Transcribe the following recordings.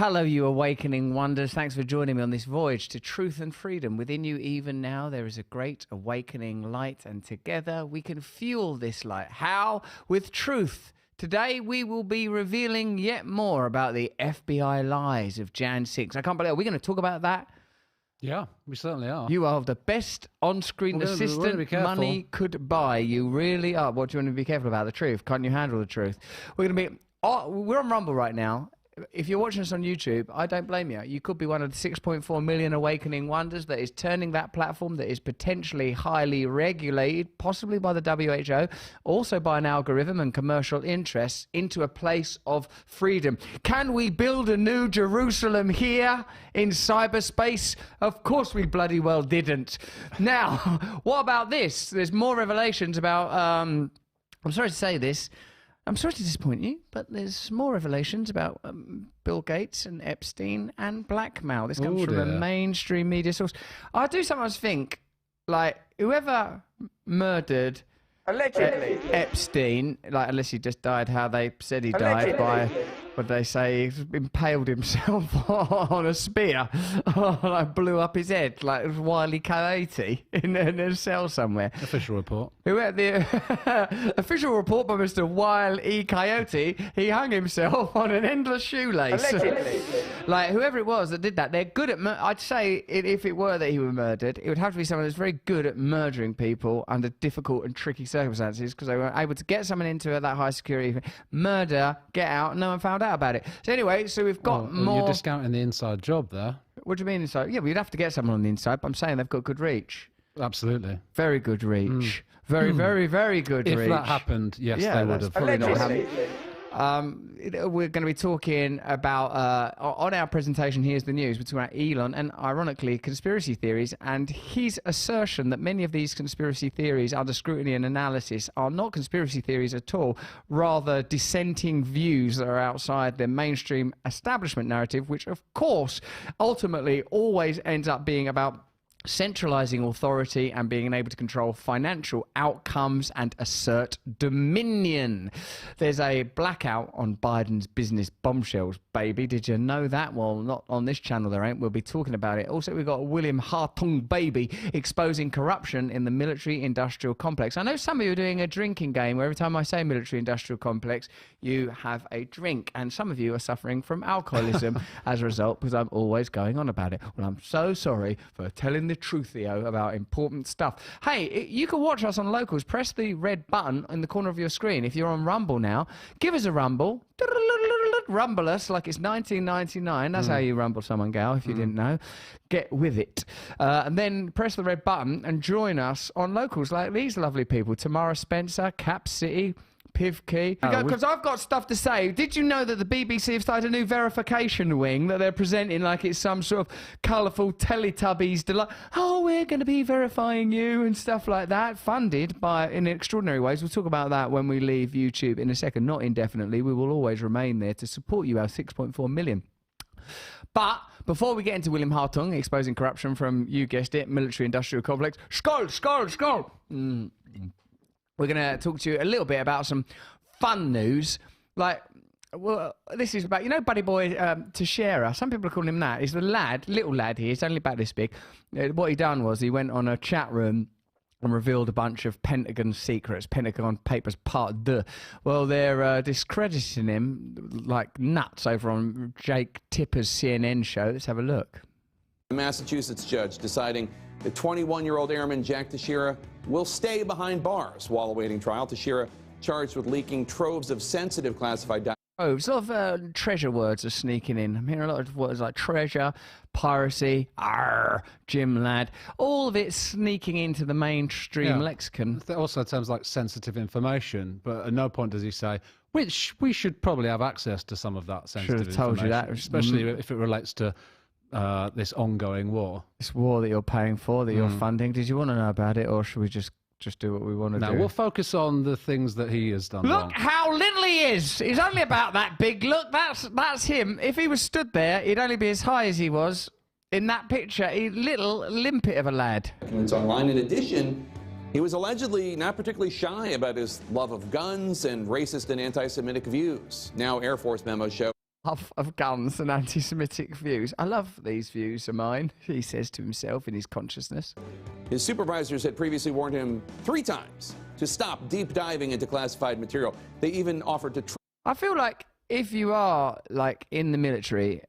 Hello, you awakening wonders. Thanks for joining me on this voyage to truth and freedom. Within you, even now, there is a great awakening light, and together we can fuel this light. How? With truth. Today, we will be revealing yet more about the FBI lies of Jan 6. I can't believe we're going to talk about that. Yeah, we certainly are. You are the best on-screen assistant money could buy. You really are. What do you want to be careful about? The truth. Can't you handle the truth? We're going to be... we're on Rumble right now. If you're watching us on YouTube, I don't blame you. You could be one of the 6.4 million awakening wonders that is turning that platform that is potentially highly regulated, possibly by the WHO, also by an algorithm and commercial interests, into a place of freedom. Can we build a new Jerusalem here in cyberspace? Of course we bloody well didn't. Now, what about this? There's more revelations about... I'm sorry to say this. I'm sorry to disappoint you, but there's more revelations about Bill Gates and Epstein and blackmail. This comes from a mainstream media source. I do sometimes think, like, whoever murdered allegedly Epstein, like, unless he just died how they said he died by, what they say, he impaled himself on a spear, like blew up his head like Wile E. Coyote in a cell somewhere. Official report. The official report by Mr. Wile E. Coyote, he hung himself on an endless shoelace. Allegedly. Like, whoever it was that did that, they're good at I'd say if it were that he were murdered, it would have to be someone that's very good at murdering people under difficult and tricky circumstances, because they were able to get someone into that high security, murder, get out, and no one found out about it. So anyway, so we've got more... You're discounting the inside job there. What do you mean inside? Yeah, we'd have to get someone on the inside, but I'm saying they've got good reach. Absolutely. Very good reach. Very, very good reach. If that happened, yes, they would have. Probably not happened. We're going to be talking about, on our presentation, Here's the News, we're talking about Elon and, ironically, conspiracy theories, and his assertion that many of these conspiracy theories under scrutiny and analysis are not conspiracy theories at all, rather dissenting views that are outside the mainstream establishment narrative, which, of course, ultimately always ends up being about centralizing authority and being able to control financial outcomes and assert dominion. There's a blackout on Biden's business bombshells, baby. Did you know that? Well, not on this channel there ain't. We'll be talking about it. Also, we've got William Hartung, baby, exposing corruption in the military-industrial complex. I know some of you are doing a drinking game where every time I say military-industrial complex, you have a drink, and some of you are suffering from alcoholism as a result, because I'm always going on about it. Well, I'm so sorry for telling the truth, Theo, about important stuff. Hey, you can watch us on Locals. Press the red button in the corner of your screen. If you're on Rumble now, give us a rumble. Rumble us like it's 1999. That's how you rumble someone, gal, if you didn't know. Get with it. And then press the red button and join us on Locals like these lovely people. Tamara Spencer, Cap City, Pivkey. Because I've got stuff to say. Did you know that the BBC have started a new verification wing that they're presenting like it's some sort of colourful Teletubbies delight? Oh, we're going to be verifying you and stuff like that, funded by in extraordinary ways. We'll talk about that when we leave YouTube in a second. Not indefinitely. We will always remain there to support you, our 6.4 million. But before we get into William Hartung exposing corruption from, you guessed it, military-industrial complex, skull. We're going to talk to you a little bit about some fun news. Like, well, this is about, you know, buddy boy Teixeira. Some people are calling him that. He's the lad, little lad here. He's only about this big. What he done was he went on a chat room and revealed a bunch of Pentagon secrets, Pentagon Papers Part 2. Well, they're discrediting him like nuts over on Jake Tipper's CNN show. Let's have a look. The Massachusetts judge deciding the 21-year-old airman Jack Teixeira will stay behind bars while awaiting trial. Teixeira charged with leaking troves of sensitive classified documents. Oh, a lot of treasure words are sneaking in. I'm hearing a lot of words like treasure, piracy, Jim lad. All of it sneaking into the mainstream lexicon. Also terms like sensitive information, but at no point does he say, which we should probably have access to some of that sensitive information. Should have told you that. Especially if it relates to this ongoing war. This war that you're paying for, that you're funding. Did you want to know about it, or should we just do what we want to do? No, we'll focus on the things that he has done Look wrong. how little he is! He's only about that big. Look, that's him. If he was stood there, he'd only be as high as he was in that picture. He's little limpet of a lad. Documents online. In addition, he was allegedly not particularly shy about his love of guns and racist and anti-Semitic views. Now Air Force memos show of guns and anti-Semitic views. I love these views of mine, he says to himself in his consciousness. His supervisors had previously warned him 3 times to stop deep diving into classified material. They even offered to... I feel like if you are, like, in the military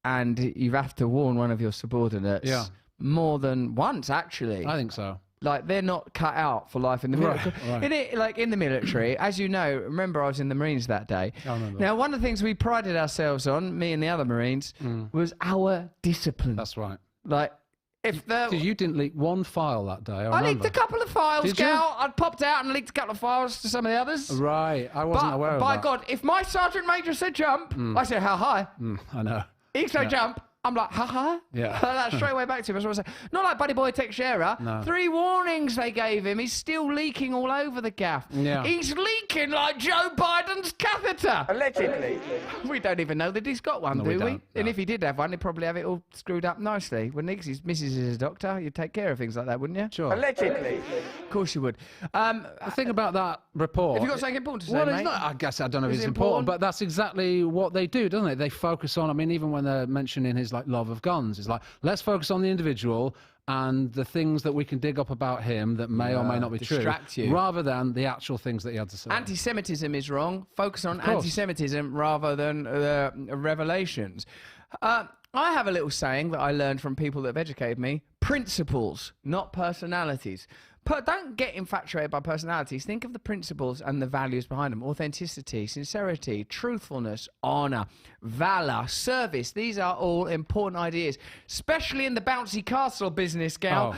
and you have to warn one of your subordinates more than once, actually. I think so. Like, they're not cut out for life in the military. Right. In the military, as you know, remember I was in the Marines that day. I remember. Now, one of the things we prided ourselves on, me and the other Marines, was our discipline. That's right. Like, if there... Because you didn't leak one file that day, I leaked a couple of files, Did you? I'd popped out and leaked a couple of files to some of the others. Right, I wasn't aware of that. By God, if my sergeant major said jump, I said, how high? I know. He'd say jump. I'm like, ha. Yeah. That's straight away back to him. That's what I say. Not like buddy boy Teixeira. No. 3 warnings they gave him. He's still leaking all over the gaff. Yeah. He's leaking like Joe Biden's catheter. Allegedly. We don't even know that he's got one, do we? Don't, And no. if he did have one, he'd probably have it all screwed up nicely. Wouldn't he? 'Cause his missus is a doctor. You'd take care of things like that, wouldn't you? Sure. Allegedly. Of course you would. The thing about that report... Have you got something important to say, Well, mate? it's not, I guess I don't know if Is it's it important, but that's exactly what they do, don't they? They focus on, I mean, even when they're mentioning his like love of guns, it's like, let's focus on the individual and the things that we can dig up about him that may or may not be distract true, you. rather than the actual things that he had to say. Anti-Semitism is wrong. Focus on anti-Semitism rather than revelations. I have a little saying that I learned from people that have educated me. Principles, not personalities. Don't get infatuated by personalities. Think of the principles and the values behind them. Authenticity, sincerity, truthfulness, honour, valour, service. These are all important ideas, especially in the bouncy castle business, Gal.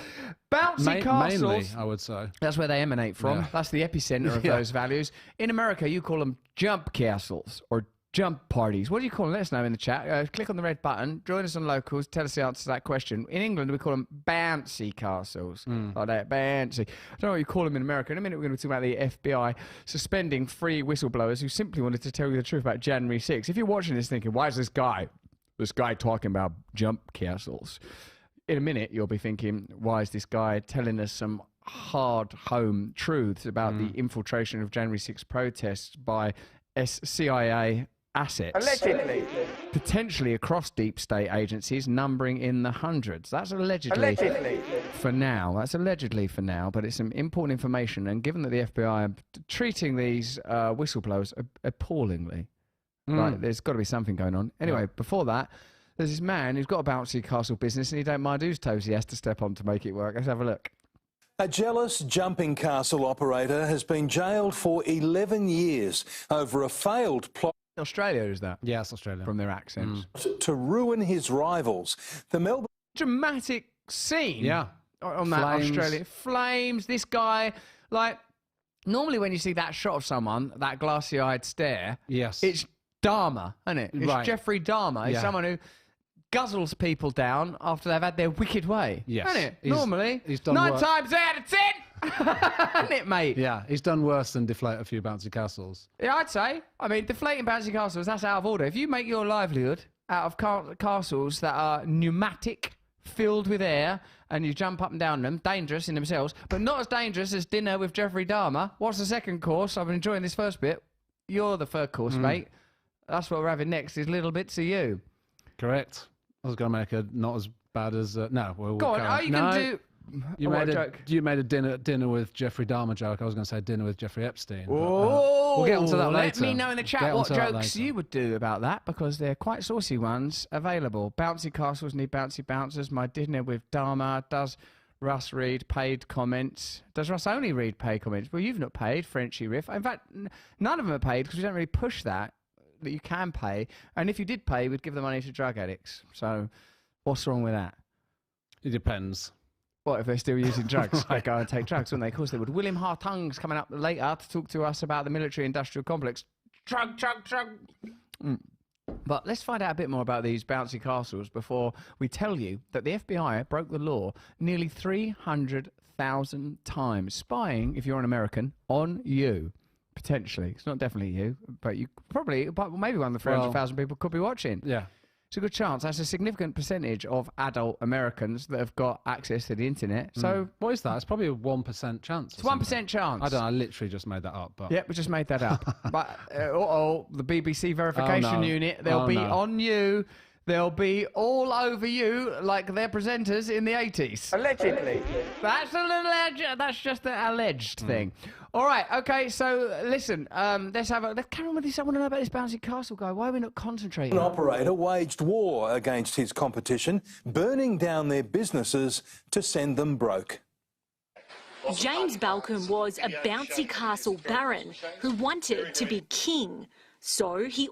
Bouncy castles. Mainly, I would say. That's where they emanate from. Yeah. That's the epicenter of those values. In America, you call them jump castles or jump parties. What do you call them? Let us know in the chat. Click on the red button. Join us on Locals. Tell us the answer to that question. In England, we call them bouncy castles. Like that, bouncy. I don't know what you call them in America. In a minute, we're going to talk about the FBI suspending 3 whistleblowers who simply wanted to tell you the truth about January 6th. If you're watching this thinking, why is this guy talking about jump castles? In a minute, you'll be thinking, why is this guy telling us some hard home truths about the infiltration of January 6th protests by CIA assets, allegedly, potentially across deep state agencies numbering in the hundreds. That's allegedly for now. That's allegedly for now, but it's some important information. And given that the FBI are treating these whistleblowers appallingly, right, there's got to be something going on. Anyway, before that, there's this man who's got a bouncy castle business and he don't mind whose toes he has to step on to make it work. Let's have a look. A jealous jumping castle operator has been jailed for 11 years over a failed plot. Australia, is that? Yeah, it's Australia. From their accents. To ruin his rivals. The Melbourne... Dramatic scene. Yeah. On that Australia. Flames. This guy, like, normally when you see that shot of someone, that glassy-eyed stare, it's Dharma, isn't it? It's Jeffrey Dharma. It's someone who guzzles people down after they've had their wicked way. Yes. Isn't it? Normally. He's done 9 times out of 10. Isn't it, mate? Yeah, he's done worse than deflate a few bouncy castles. Yeah, I'd say. I mean, deflating bouncy castles, that's out of order. If you make your livelihood out of castles that are pneumatic, filled with air, and you jump up and down them, dangerous in themselves, but not as dangerous as dinner with Jeffrey Dahmer. What's the second course? I've been enjoying this first bit. You're the third course, mate. That's what we're having next, is little bits of you. Correct. I was going to make a not as bad as... no. Well, Go on, are you going to do... You made a dinner with Jeffrey Dahmer joke. I was going to say dinner with Jeffrey Epstein. Oh, we'll get onto that later. Let me know in the chat what jokes you would do about that, because they're quite saucy ones available. Bouncy castles need bouncy bouncers. My dinner with Dahmer. Does Russ read paid comments? Does Russ only read paid comments? Well, you've not paid, Frenchy Riff. In fact, none of them are paid because we don't really push that you can pay. And if you did pay, we'd give the money to drug addicts. So what's wrong with that? It depends. What, if they're still using drugs? They'd go and take drugs, wouldn't they? Of course they would. William Hartung's coming up later to talk to us about the military-industrial complex. Drug. But let's find out a bit more about these bouncy castles before we tell you that the FBI broke the law nearly 300,000 times, spying, if you're an American, on you. Potentially. It's not definitely you, but you probably, but maybe one of the 300,000 people could be watching. Yeah. It's a good chance. That's a significant percentage of adult Americans that have got access to the internet. So what is that? It's probably a 1% chance. It's 1% chance. I don't know. I literally just made that up. But yep, we just made that up. But the BBC verification unit, they'll be on you. They'll be all over you like their presenters in the 80s. Allegedly. That's just an alleged thing. All right, okay, so listen, let's carry on with this. I want to know about this bouncy castle guy. Why are we not concentrating? An operator waged war against his competition, burning down their businesses to send them broke. James Balcombe was a bouncy castle baron who wanted to be king. So he...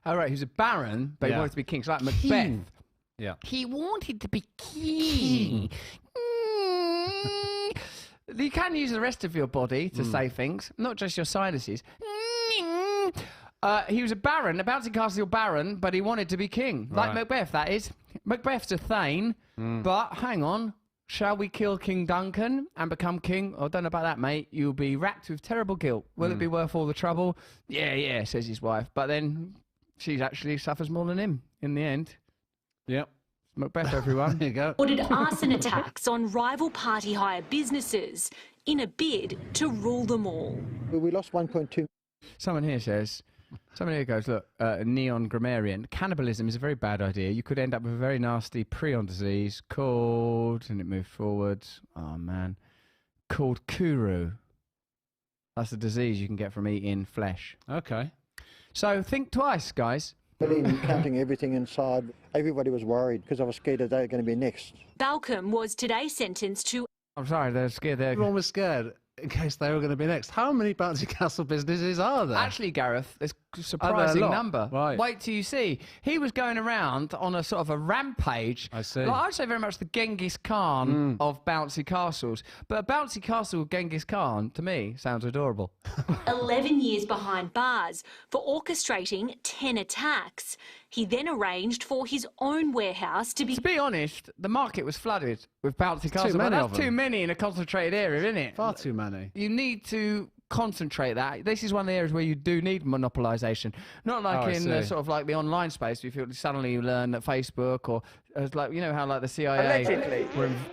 All right, he was a baron, but he wanted to be king. It's like Macbeth. Yeah. He wanted to be king. You can use the rest of your body to say things, not just your sinuses. He was a baron, a bouncy castle baron, but he wanted to be king. Like Macbeth, that is. Macbeth's a thane, but hang on. Shall we kill King Duncan and become king? Oh, don't know about that, mate. You'll be racked with terrible guilt. Will it be worth all the trouble? Yeah, says his wife. But then she actually suffers more than him in the end. Yep. Macbeth, everyone. There you go. Ordered arson attacks on rival party hire businesses in a bid to rule them all. We lost 1.2. Someone here goes, look, neon grammarian. Cannibalism is a very bad idea. You could end up with a very nasty prion disease called, and it moved forward. Oh, man. Called kuru. That's a disease you can get from eating flesh. Okay. So think twice, guys. Counting everything inside. Everybody was worried because I was scared that they were going to be next. Balcombe was today sentenced to... I'm sorry, they're scared. Everyone was scared in case they were going to be next. How many bouncy castle businesses are there? Actually, Gareth, there's a surprising number. Right. Wait till you see. He was going around on a sort of a rampage. I see. Like, I'd say very much the Genghis Khan of bouncy castles. But a bouncy castle with Genghis Khan, to me, sounds adorable. 11 years behind bars for orchestrating 10 attacks. He then arranged for his own warehouse to be... To be honest, the market was flooded with bouncy castles. Too many of That's them. too many in a concentrated area, isn't it? Far too many. You need to concentrate that. This is one of the areas where you do need monopolisation. Not like in sort of like the online space, if you suddenly learn that Facebook or like, you know how like the CIA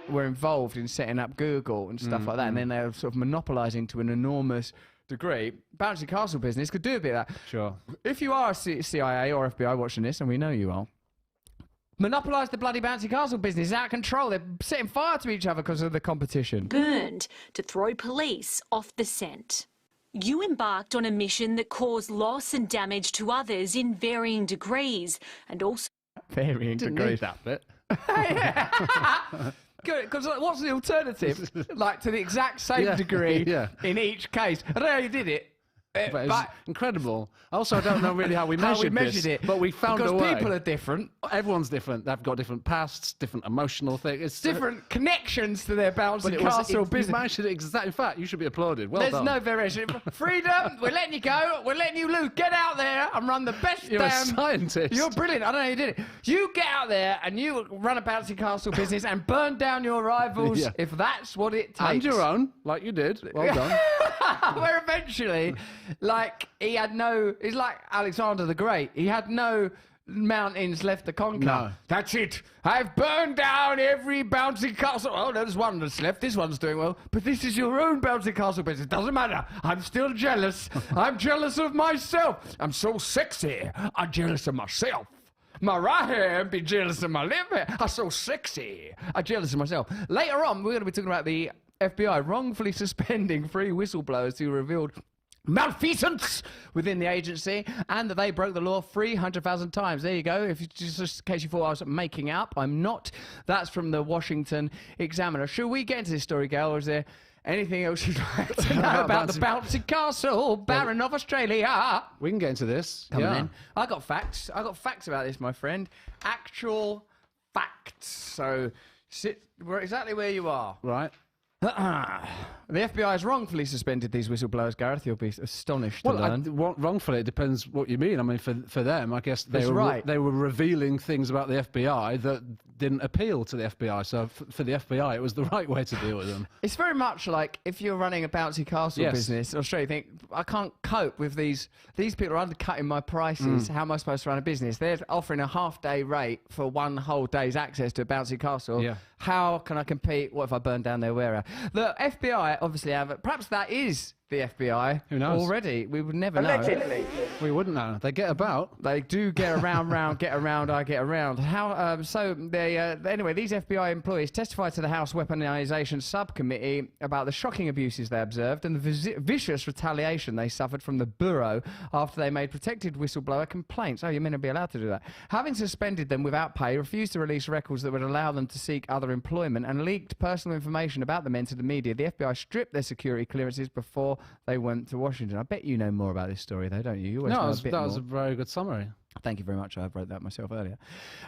were involved in setting up Google and stuff like that, and then they were sort of monopolising to an enormous degree. Bouncy castle business could do a bit of that. Sure. If you are a CIA or FBI watching this, and we know you are, monopolise the bloody bouncy castle business. It's out of control. They're setting fire to each other because of the competition. Burned to throw police off the scent. You embarked on a mission that caused loss and damage to others in varying degrees and also... Varying degrees. That bit. Good, because what's the alternative? Like to the exact same degree in each case. I don't know how you did it. But it's incredible. Also, I don't know really how we measured it, but we found a way. Because people are different. Everyone's different. They've got different pasts, different emotional things. It's different connections to their bouncy castle business. You managed it exactly. In fact, you should be applauded. Well done. There's no variation. Freedom. We're letting you go. We're letting you loose. Get out there and run the best. You're a scientist. You're brilliant. I don't know how you did it. You get out there and you run a bouncy castle business and burn down your rivals if that's what it takes. And your own, like you did. Well done. Where eventually, like, he's like Alexander the Great. He had no mountains left to conquer. No. That's it. I've burned down every bouncy castle. Oh, there's one that's left. This one's doing well. But this is your own bouncy castle business. Doesn't matter. I'm still jealous. I'm jealous of myself. I'm so sexy. I'm jealous of myself. My right hand be jealous of my left hand. I'm so sexy. I'm jealous of myself. Later on, we're going to be talking about the FBI wrongfully suspending 3 whistleblowers who revealed malfeasance within the agency and that they broke the law 300,000 times. There you go. If you, just in case you thought I was making up, I'm not. That's from the Washington Examiner. Should we get into this story, Gail, or is there anything else you'd like to know about the bouncy castle baron of Australia? We can get into this. Coming in. I got facts. I got facts about this, my friend. Actual facts. So sit exactly where you are. Right. The FBI has wrongfully suspended these whistleblowers, Gareth. You'll be astonished to learn. Wrongfully, it depends what you mean. I mean, for them, I guess they were revealing things about the FBI that didn't appeal to the FBI. So for the FBI, it was the right way to deal with them. It's very much like if you're running a bouncy castle business in Australia, you think, I can't cope with these people are undercutting my prices. How am I supposed to run a business? They're offering a half-day rate for one whole day's access to a bouncy castle. Yeah. How can I compete? What if I burn down their warehouse? The FBI obviously have, perhaps that is the FBI. Who knows? Already. We would never know. Allegedly. We wouldn't know. They get about. They do get around, I get around. How? So they anyway, these FBI employees testified to the House Weaponization Subcommittee about the shocking abuses they observed and the vicious retaliation they suffered from the Bureau after they made protected whistleblower complaints. Oh, you're meant to be allowed to do that. Having suspended them without pay, refused to release records that would allow them to seek other employment, and leaked personal information about the men to the media, the FBI stripped their security clearances before they went to Washington. I bet you know more about this story, though, don't you? No, that was a very good summary. Thank you very much. I wrote that myself earlier.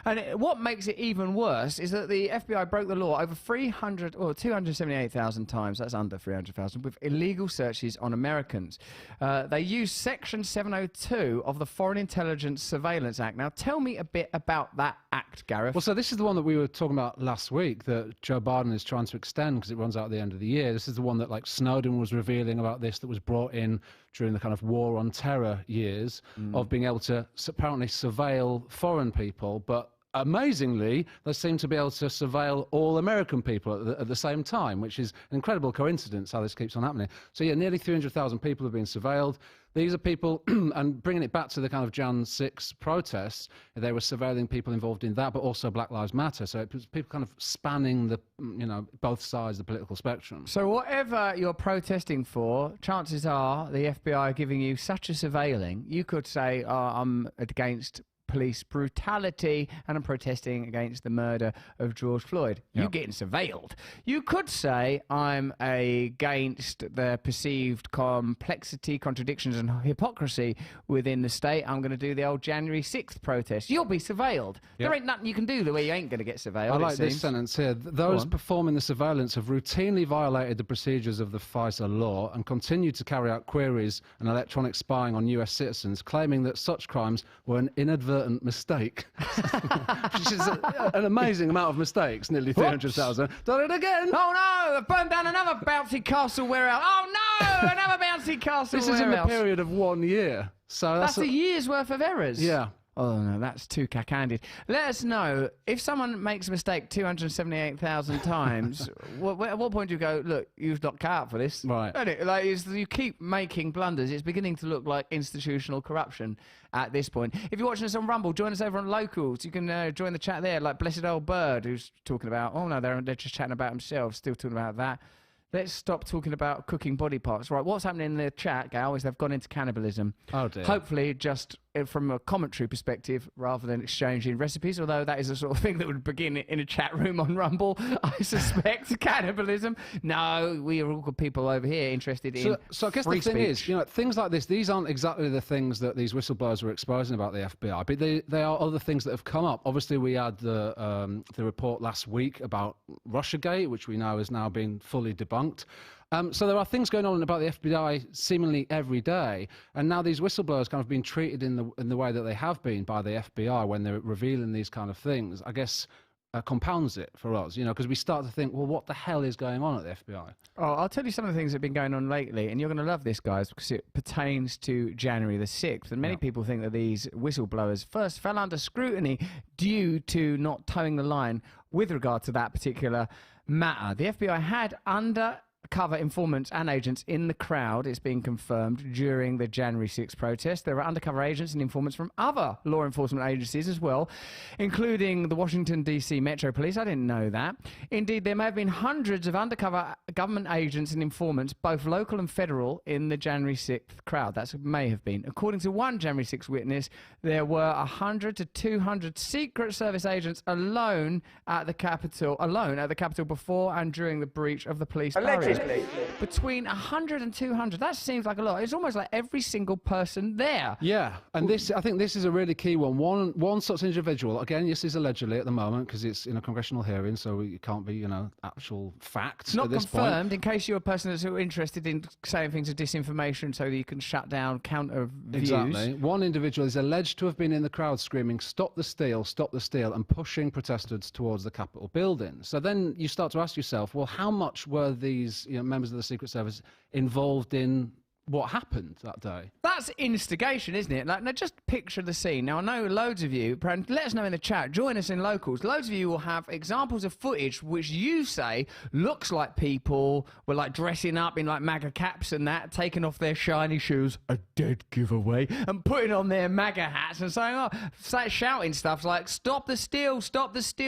And what makes it even worse is that the FBI broke the law over 278,000 times, that's under 300,000, with illegal searches on Americans. They used Section 702 of the Foreign Intelligence Surveillance Act. Now, tell me a bit about that act, Gareth. Well, so this is the one that we were talking about last week that Joe Biden is trying to extend because it runs out at the end of the year. This is the one that, like, Snowden was revealing about this, that was brought in during the kind of war on terror years of being able to apparently surveil foreign people, but amazingly, they seem to be able to surveil all American people at the same time, which is an incredible coincidence how this keeps on happening. So yeah, nearly 300,000 people have been surveilled. These are people, and bringing it back to the kind of Jan 6 protests, they were surveilling people involved in that, but also Black Lives Matter. So it was people kind of spanning the, both sides of the political spectrum. So whatever you're protesting for, chances are the FBI are giving you such a surveilling. You could say, I'm against police brutality and I'm protesting against the murder of George Floyd. You're getting surveilled. You could say I'm against the perceived complexity, contradictions and hypocrisy within the state. I'm going to do the old January 6th protest. You'll be surveilled. There ain't nothing you can do the way you ain't going to get surveilled. I like this sentence here. Those performing the surveillance have routinely violated the procedures of the FISA law and continue to carry out queries and electronic spying on US citizens, claiming that such crimes were an inadvertent mistake. Which is an amazing amount of mistakes, nearly 300,000. Done it again! Oh no! I've burned down another bouncy castle warehouse. Oh no! Another bouncy castle This warehouse. is in the period of 1 year. So that's a year's worth of errors. Yeah. Oh, no, that's too cack-handed. Let us know, if someone makes a mistake 278,000 times, at what point do you go, look, you've not cut out for this? Right. Like, you keep making blunders. It's beginning to look like institutional corruption at this point. If you're watching us on Rumble, join us over on Locals. You can join the chat there, like Blessed Old Bird, who's talking about, oh, no, they're just chatting about themselves, still talking about that. Let's stop talking about cooking body parts. Right, what's happening in the chat, Gal, is they've gone into cannibalism. Oh, dear. Hopefully just from a commentary perspective rather than exchanging recipes, although that is the sort of thing that would begin in a chat room on Rumble, I suspect. Cannibalism. No, we are all good people over here interested in So I guess free the thing speech. is, things like this, these aren't exactly the things that these whistleblowers were exposing about the FBI, but they are other things that have come up. Obviously, we had the report last week about Russiagate, which we know has now been fully debunked. So there are things going on about the FBI seemingly every day, and now these whistleblowers kind of being treated in the way that they have been by the FBI when they're revealing these kind of things, I guess compounds it for us, because we start to think, well, what the hell is going on at the FBI? Oh, I'll tell you some of the things that have been going on lately, and you're going to love this, guys, because it pertains to January the 6th. And many people think that these whistleblowers first fell under scrutiny due to not towing the line with regard to that particular matter. The FBI had undercover informants and agents in the crowd, it's been confirmed, during the January 6th protest. There were undercover agents and informants from other law enforcement agencies as well, including the Washington, D.C. Metro Police. I didn't know that. Indeed, there may have been hundreds of undercover government agents and informants, both local and federal, in the January 6th crowd. That may have been. According to one January 6th witness, there were 100 to 200 Secret Service agents alone at the Capitol before and during the breach of the police barrier. seriously, between 100 and 200, that seems like a lot. It's almost like every single person there. Yeah, and I think this is a really key one. One such individual, again, this is allegedly at the moment because it's in a congressional hearing, so it can't be, actual facts Not at this confirmed, point. in case you're a person that's interested in saying things of disinformation so that you can shut down counter views. Exactly. One individual is alleged to have been in the crowd screaming, stop the steal, and pushing protesters towards the Capitol building. So then you start to ask yourself, well, how much were these members of the Secret Service involved in what happened that day? That's instigation, isn't it? Like, now just picture the scene. Now, I know loads of you, let us know in the chat, join us in locals. Loads of you will have examples of footage which you say looks like people were like dressing up in like MAGA caps and that, taking off their shiny shoes, a dead giveaway, and putting on their MAGA hats and saying, shouting stuff like, stop the steal,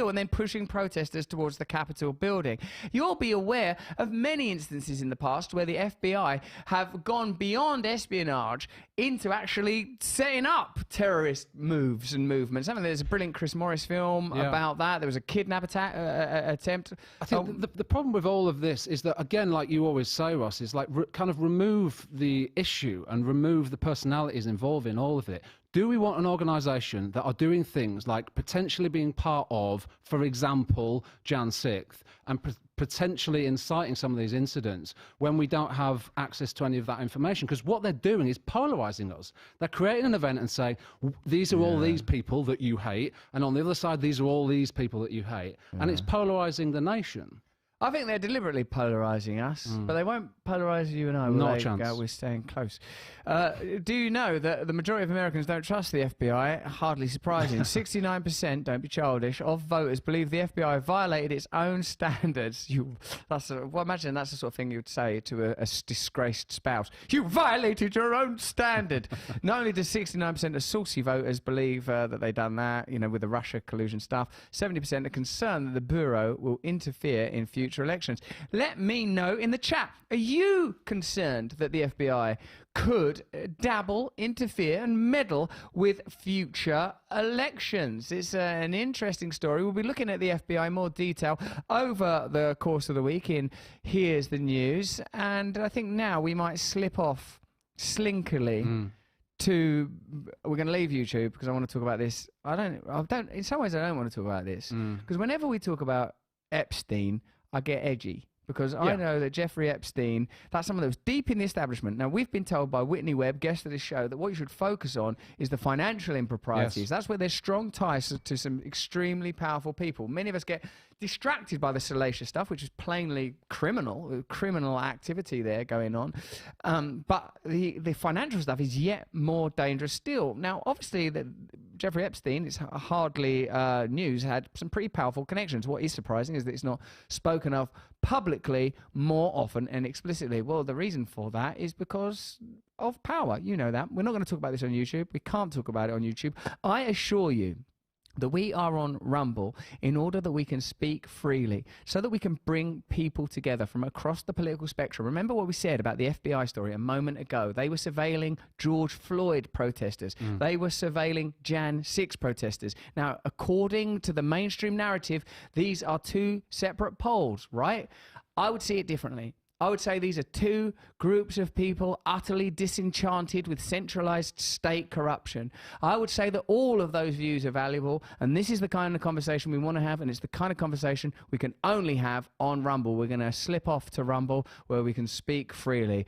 and then pushing protesters towards the Capitol building. You'll be aware of many instances in the past where the FBI have gone beyond espionage into actually setting up terrorist moves and movements. There's a brilliant Chris Morris film about that. There was a kidnap attempt. I think the problem with all of this is that, again, like you always say, Ross, is like kind of remove the issue and remove the personalities involved in all of it. Do we want an organisation that are doing things like potentially being part of, for example, Jan 6th, and potentially inciting some of these incidents when we don't have access to any of that information? Because what they're doing is polarising us. They're creating an event and saying, these are all these people that you hate, and on the other side, these are all these people that you hate. And it's polarising the nation. I think they're deliberately polarising us, but they won't polarise you and I. Not a chance. We're staying close. Do you know that the majority of Americans don't trust the FBI? Hardly surprising. 69%, don't be childish, of voters believe the FBI violated its own standards. Imagine that's the sort of thing you would say to a disgraced spouse. You violated your own standard. Not only does 69% of saucy voters believe that they've done that, with the Russia collusion stuff, 70% are concerned that the Bureau will interfere in future elections. Let me know in the chat. Are you concerned that the FBI could dabble, interfere and meddle with future elections? It's an interesting story. We'll be looking at the FBI in more detail over the course of the week in Here's the News, and I think now we might slip off slinkily to, we're going to leave YouTube because I want to talk about this. In some ways I don't want to talk about this because whenever we talk about Epstein, I get edgy because I know that Jeffrey Epstein, that's someone that was deep in the establishment. Now, we've been told by Whitney Webb, guest of this show, that what you should focus on is the financial improprieties. Yes. That's where there's strong ties to some extremely powerful people. Many of us get distracted by the salacious stuff, which is plainly criminal activity there going on. But the financial stuff is yet more dangerous still. Now, obviously, Jeffrey Epstein, it's hardly news, had some pretty powerful connections. What is surprising is that it's not spoken of publicly more often and explicitly. Well, the reason for that is because of power. You know that. We're not going to talk about this on YouTube. We can't talk about it on YouTube. I assure you that we are on Rumble in order that we can speak freely, so that we can bring people together from across the political spectrum. Remember what we said about the FBI story a moment ago. They were surveilling George Floyd protesters. They were surveilling Jan 6 protesters. Now, according to the mainstream narrative, these are two separate poles, right? I would see it differently. I would say these are two groups of people utterly disenchanted with centralized state corruption. I would say that all of those views are valuable, and this is the kind of conversation we want to have, and it's the kind of conversation we can only have on Rumble. We're going to slip off to Rumble where we can speak freely.